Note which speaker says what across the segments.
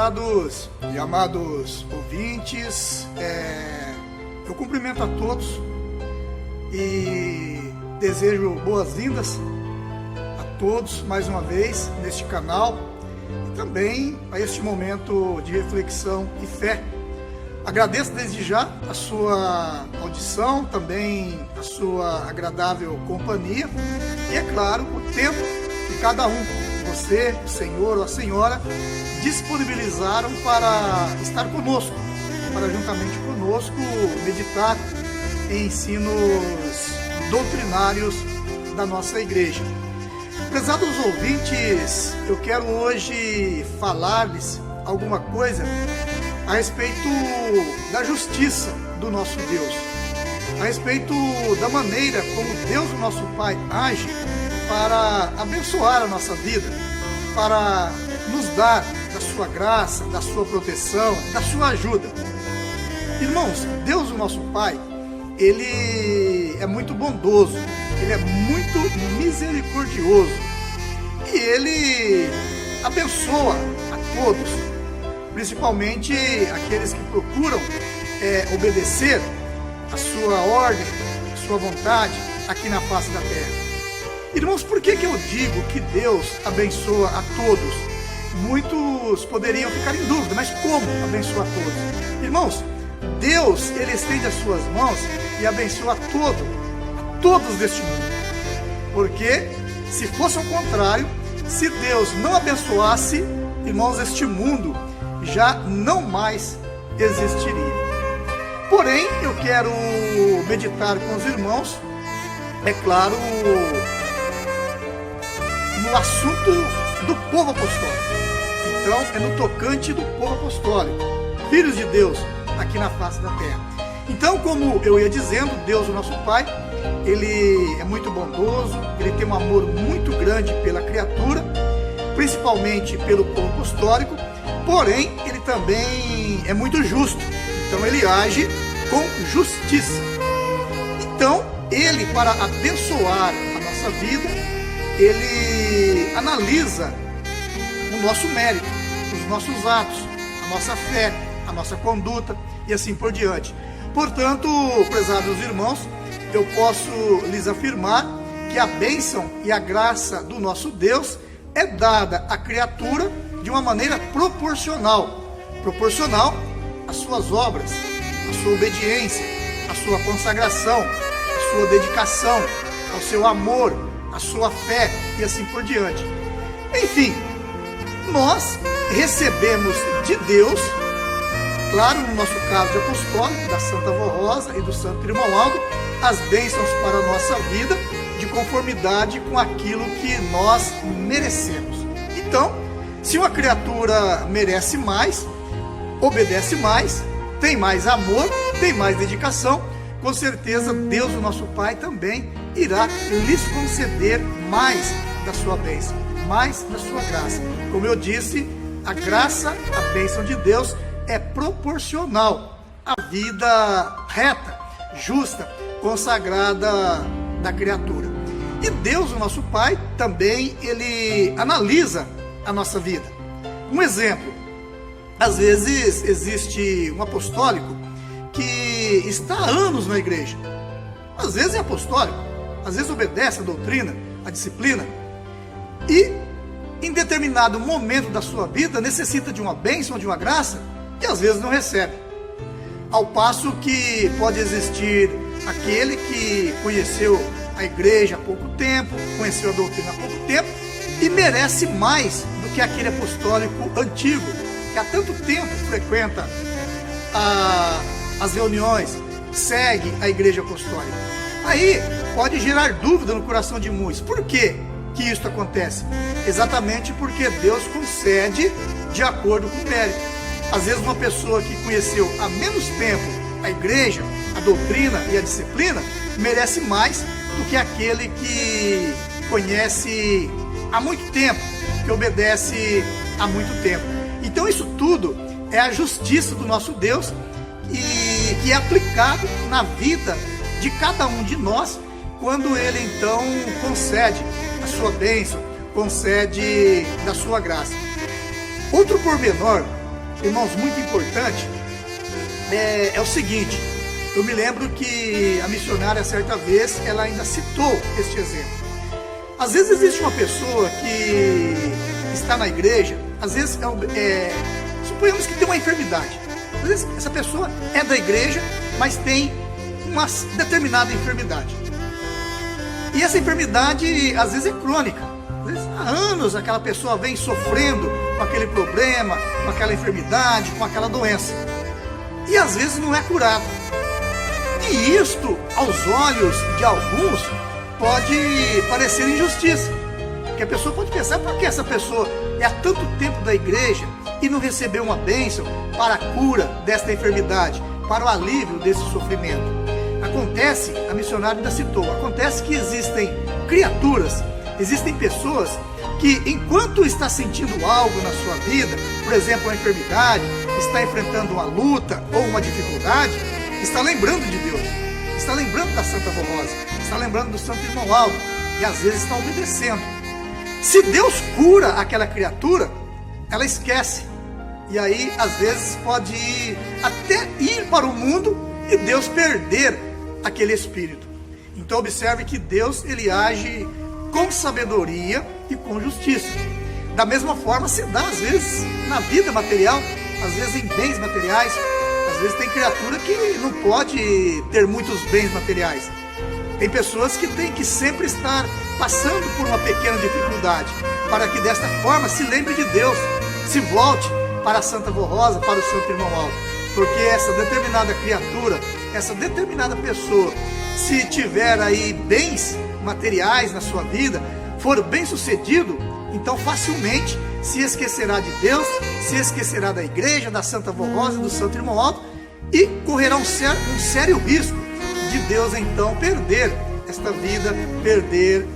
Speaker 1: Prezados e amados ouvintes, eu cumprimento a todos e desejo boas-vindas a todos mais uma vez neste canal e também a este momento de reflexão e fé. Agradeço desde já a sua audição, também a sua agradável companhia e, é claro, o tempo que cada um, você, o senhor ou a senhora, disponibilizaram para estar conosco, para juntamente conosco meditar em ensinos doutrinários da nossa igreja. Prezados ouvintes, eu quero hoje falar-lhes alguma coisa a respeito da justiça do nosso Deus, a respeito da maneira como Deus, o nosso Pai, age para abençoar a nossa vida, para nos dar da sua graça, da sua proteção, da sua ajuda. Irmãos, Deus, o nosso Pai, Ele é muito bondoso, Ele é muito misericordioso e Ele abençoa a todos, principalmente aqueles que procuram obedecer a sua ordem, a sua vontade aqui na face da terra. Irmãos, por que eu digo que Deus abençoa a todos? Muitos poderiam ficar em dúvida, mas como abençoa a todos? Irmãos, Deus, Ele estende as suas mãos e abençoa a todos deste mundo. Porque se fosse ao contrário, se Deus não abençoasse, irmãos, este mundo já não mais existiria. Porém, eu quero meditar com os irmãos, é claro, no assunto do povo apostólico. Então, é no tocante do povo apostólico, filhos de Deus aqui na face da terra. Então, como eu ia dizendo, Deus, o nosso Pai, Ele é muito bondoso, Ele tem um amor muito grande pela criatura, principalmente pelo povo apostólico, porém, Ele também é muito justo, então Ele age com justiça. Então, Ele, para abençoar a nossa vida, Ele analisa o nosso mérito, os nossos atos, a nossa fé, a nossa conduta e assim por diante. Portanto, prezados irmãos, eu posso lhes afirmar que a bênção e a graça do nosso Deus é dada à criatura de uma maneira proporcional às suas obras, à sua obediência, à sua consagração, à sua dedicação, ao seu amor, à sua fé e assim por diante. Enfim, nós recebemos de Deus, claro, no nosso caso de apostólico, da Santa Vó Rosa e do Santo Irmão Aldo, as bênçãos para a nossa vida de conformidade com aquilo que nós merecemos. Então, se uma criatura merece mais, obedece mais, tem mais amor, tem mais dedicação, com certeza Deus, o nosso Pai, também irá lhes conceder mais da sua bênção, mais da sua graça. Como eu disse, a graça, a bênção de Deus é proporcional à vida reta, justa, consagrada da criatura. E Deus, o nosso Pai, também Ele analisa a nossa vida. Um exemplo, às vezes existe um apostólico que está há anos na igreja, às vezes é apostólico, às vezes obedece a doutrina, a disciplina, e em determinado momento da sua vida necessita de uma bênção, de uma graça, e às vezes não recebe. Ao passo que pode existir aquele que conheceu a igreja há pouco tempo, conheceu a doutrina há pouco tempo, e merece mais do que aquele apostólico antigo, que há tanto tempo frequenta as reuniões, segue a igreja apostólica. Aí pode gerar dúvida no coração de muitos. Por que isso acontece? Exatamente porque Deus concede de acordo com o mérito. Às vezes uma pessoa que conheceu há menos tempo a igreja, a doutrina e a disciplina, merece mais do que aquele que conhece há muito tempo, que obedece há muito tempo. Então isso tudo é a justiça do nosso Deus e que é aplicado na vida de cada um de nós, quando Ele então concede a sua bênção, concede da sua graça. Outro pormenor irmãos, muito importante é o seguinte. Eu me lembro que a missionária, certa vez, ela ainda citou este exemplo. Às vezes existe uma pessoa que está na igreja, às vezes suponhamos que tem uma enfermidade. Às vezes essa pessoa é da igreja, mas tem uma determinada enfermidade. E essa enfermidade às vezes é crônica. Às vezes há anos aquela pessoa vem sofrendo com aquele problema, com aquela enfermidade, com aquela doença. E às vezes não é curado. E isto, aos olhos de alguns, pode parecer injustiça. Porque a pessoa pode pensar, por que essa pessoa é há tanto tempo da igreja e não recebeu uma bênção para a cura desta enfermidade, para o alívio desse sofrimento? Acontece, a missionária ainda citou, acontece que existem criaturas, existem pessoas que, enquanto está sentindo algo na sua vida, por exemplo, uma enfermidade, está enfrentando uma luta ou uma dificuldade, está lembrando de Deus, está lembrando da Santa Vó Rosa, está lembrando do Santo Irmão Aldo, e às vezes está obedecendo. Se Deus cura aquela criatura, ela esquece, e aí às vezes pode até ir para o mundo e Deus perder aquele espírito. Então observe que Deus, ele age com sabedoria e com justiça. Da mesma forma se dá às vezes na vida material, às vezes em bens materiais. Às vezes tem criatura que não pode ter muitos bens materiais. Tem pessoas que têm que sempre estar passando por uma pequena dificuldade, para que desta forma se lembre de Deus, se volte para a Santa Vó Rosa, para o Santo Irmão Aldo. Porque essa determinada criatura, essa determinada pessoa, se tiver aí bens materiais na sua vida, for bem sucedido, então facilmente se esquecerá de Deus, se esquecerá da igreja, da Santa Vó Rosa, do Santo Irmão Aldo, e correrá um sério risco de Deus então perder esta vida, perder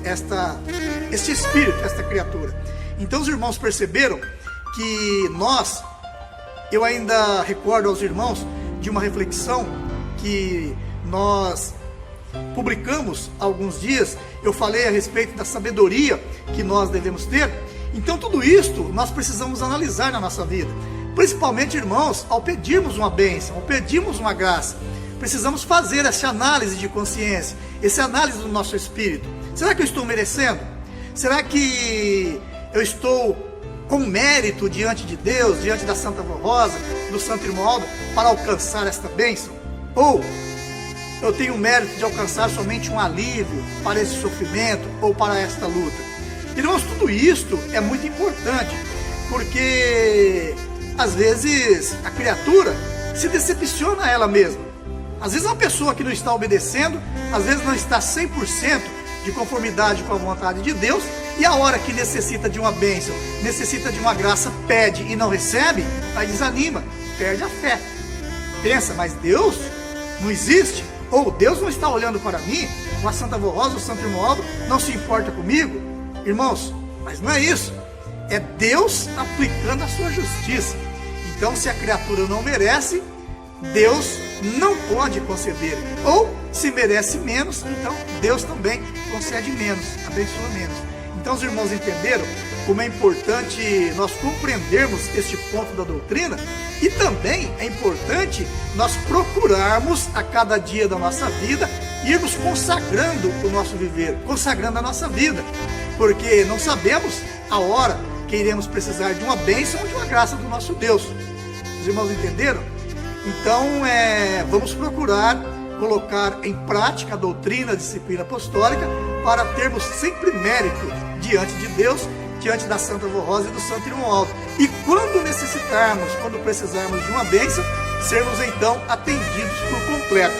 Speaker 1: este espírito, esta criatura. Então os irmãos perceberam que eu ainda recordo aos irmãos de uma reflexão que nós publicamos há alguns dias. Eu falei a respeito da sabedoria que nós devemos ter. Então tudo isto nós precisamos analisar na nossa vida, principalmente, irmãos, ao pedirmos uma bênção, ao pedirmos uma graça. Precisamos fazer essa análise de consciência, essa análise do nosso espírito. Será que eu estou merecendo? Será que eu estou com mérito diante de Deus, diante da Santa Vó Rosa, do Santo Irmão Aldo, para alcançar esta bênção? Ou eu tenho mérito de alcançar somente um alívio para esse sofrimento ou para esta luta? Irmãos, tudo isto é muito importante, porque às vezes a criatura se decepciona a ela mesma. Às vezes uma pessoa que não está obedecendo, às vezes não está 100% de conformidade com a vontade de Deus, e a hora que necessita de uma bênção, necessita de uma graça, pede e não recebe, aí desanima, perde a fé. Pensa, mas Deus não existe? Ou Deus não está olhando para mim? Ou a Santa Vó Rosa, o Santo Irmão Aldo não se importa comigo? Irmãos, mas não é isso. É Deus aplicando a sua justiça. Então, se a criatura não merece, Deus não pode conceder. Ou, se merece menos, então Deus também concede menos, abençoa menos. Então, os irmãos entenderam como é importante nós compreendermos este ponto da doutrina, e também é importante nós procurarmos a cada dia da nossa vida irmos consagrando o nosso viver, consagrando a nossa vida, porque não sabemos a hora que iremos precisar de uma bênção ou de uma graça do nosso Deus. Os irmãos entenderam? Então, vamos procurar colocar em prática a doutrina, a disciplina apostólica, para termos sempre mérito diante de Deus, diante da Santa Vó Rosa e do Santo Irmão Aldo. E quando necessitarmos, quando precisarmos de uma bênção, sermos então atendidos por completo.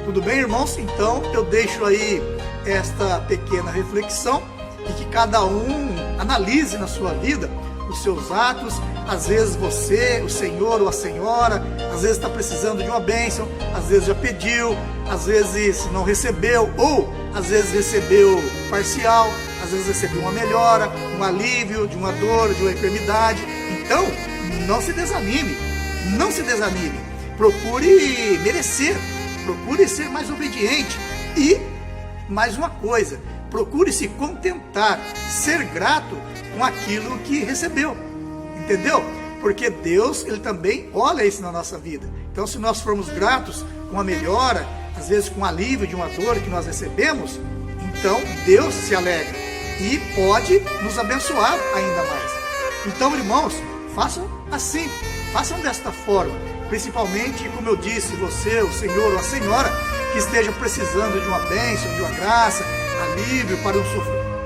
Speaker 1: Tudo bem, irmãos? Então eu deixo aí esta pequena reflexão, e que cada um analise na sua vida os seus atos. Às vezes você, o senhor ou a senhora, às vezes está precisando de uma bênção, às vezes já pediu, às vezes não recebeu, ou às vezes recebeu parcial, às vezes recebeu uma melhora, um alívio de uma dor, de uma enfermidade. Então, não se desanime, não se desanime. Procure merecer, procure ser mais obediente. E, mais uma coisa, procure se contentar, ser grato com aquilo que recebeu. Entendeu? porque Deus, ele também olha isso na nossa vida. Então, se nós formos gratos com a melhora, às vezes com o alívio de uma dor que nós recebemos, então Deus se alegra e pode nos abençoar ainda mais. Então, irmãos, façam assim, façam desta forma, principalmente, como eu disse, você, o senhor ou a senhora que esteja precisando de uma bênção, de uma graça, alívio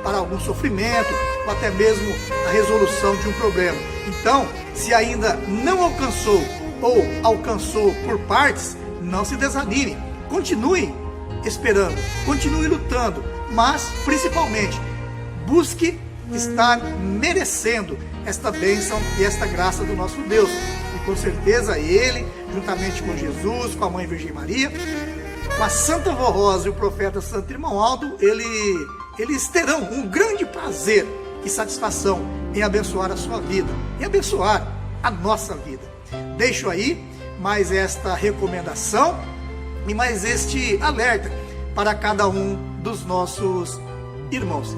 Speaker 1: para algum sofrimento, ou até mesmo a resolução de um problema. Então, se ainda não alcançou ou alcançou por partes, não se desanime, continue esperando, continue lutando, mas principalmente busque estar merecendo esta bênção e esta graça do nosso Deus. E com certeza Ele, juntamente com Jesus, com a Mãe Virgem Maria, com a Santa Vó Rosa e o profeta Santo Irmão Aldo, eles terão um grande prazer e satisfação em abençoar a sua vida, em abençoar a nossa vida. Deixo aí mais esta recomendação e mais este alerta para cada um dos nossos irmãos.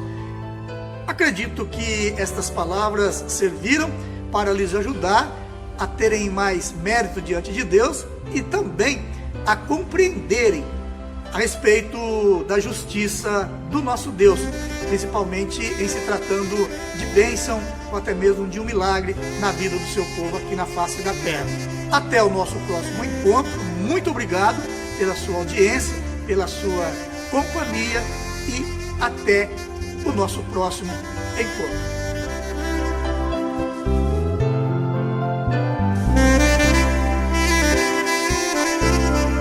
Speaker 1: Acredito que estas palavras serviram para lhes ajudar a terem mais mérito diante de Deus e também a compreenderem a respeito da justiça do nosso Deus, principalmente em se tratando de bênção ou até mesmo de um milagre na vida do seu povo aqui na face da terra. Até o nosso próximo encontro. Muito obrigado pela sua audiência, pela sua companhia e até o nosso próximo encontro.